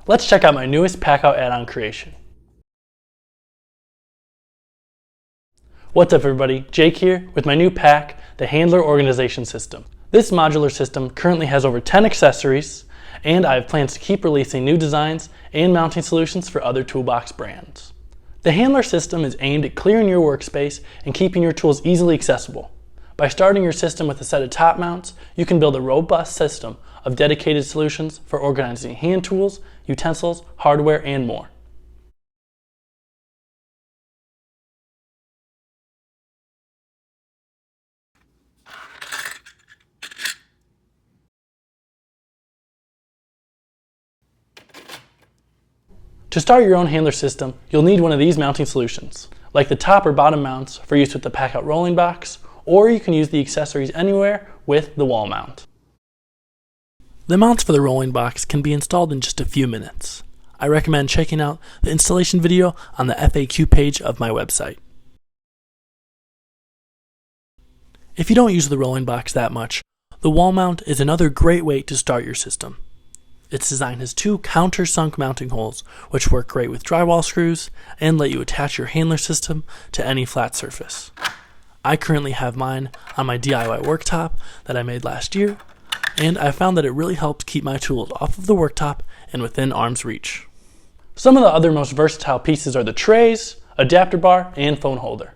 Let's check out my newest PACKOUT add-on creation. What's up everybody, Jake here with my new pack, the Handler Organization System. This modular system currently has over 10 accessories, and I have plans to keep releasing new designs and mounting solutions for other toolbox brands. The Handler system is aimed at clearing your workspace and keeping your tools easily accessible. By starting your system with a set of top mounts, you can build a robust system of dedicated solutions for organizing hand tools, utensils, hardware, and more. To start your own handler system, you'll need one of these mounting solutions, like the top or bottom mounts for use with the PACKOUT rolling box, or you can use the accessories anywhere with the wall mount. The mounts for the rolling box can be installed in just a few minutes. I recommend checking out the installation video on the FAQ page of my website. If you don't use the rolling box that much, the wall mount is another great way to start your system. Its design has two countersunk mounting holes, which work great with drywall screws and let you attach your handler system to any flat surface. I currently have mine on my DIY worktop that I made last year, and I found that it really helps keep my tools off of the worktop and within arm's reach. Some of the other most versatile pieces are the trays, adapter bar, and phone holder.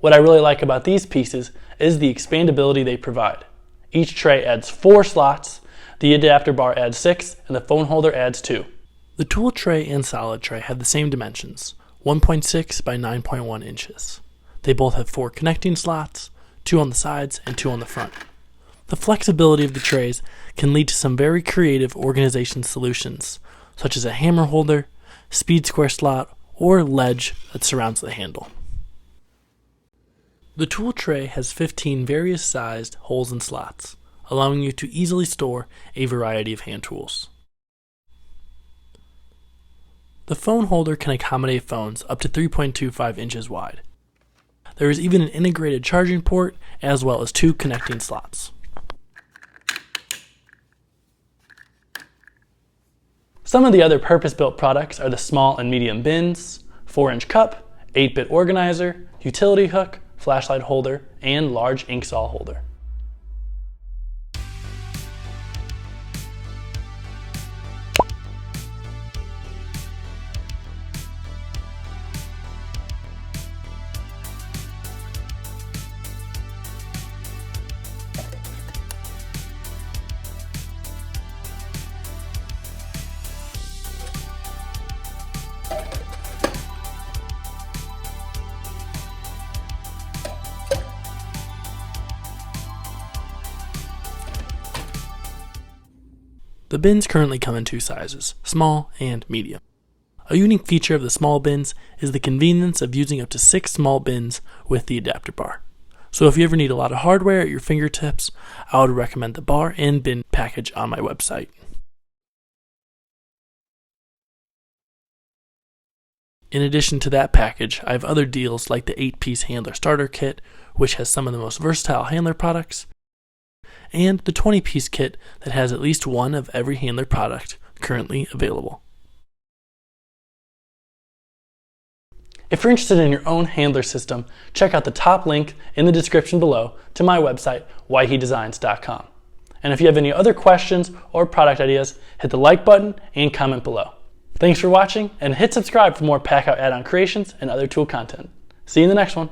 What I really like about these pieces is the expandability they provide. Each tray adds 4 slots, the adapter bar adds 6, and the phone holder adds 2. The tool tray and solid tray have the same dimensions, 1.6 by 9.1 inches. They both have 4 connecting slots, 2 on the sides and 2 on the front. The flexibility of the trays can lead to some very creative organization solutions, such as a hammer holder, speed square slot, or ledge that surrounds the handle. The tool tray has 15 various sized holes and slots, allowing you to easily store a variety of hand tools. The phone holder can accommodate phones up to 3.25 inches wide. There is even an integrated charging port as well as 2 connecting slots. Some of the other purpose-built products are the small and medium bins, 4-inch cup, 8-bit organizer, utility hook, flashlight holder, and large ink saw holder. The bins currently come in 2 sizes, small and medium. A unique feature of the small bins is the convenience of using up to 6 small bins with the adapter bar. So if you ever need a lot of hardware at your fingertips, I would recommend the bar and bin package on my website. In addition to that package, I have other deals like the 8-piece handler starter kit, which has some of the most versatile handler products, and the 20-piece kit that has at least one of every handler product currently available. If you're interested in your own handler system, check out the top link in the description below to my website, whyhedesigns.com. And if you have any other questions or product ideas, hit the like button and comment below. Thanks for watching, and hit subscribe for more PACKOUT add-on creations and other tool content. See you in the next one.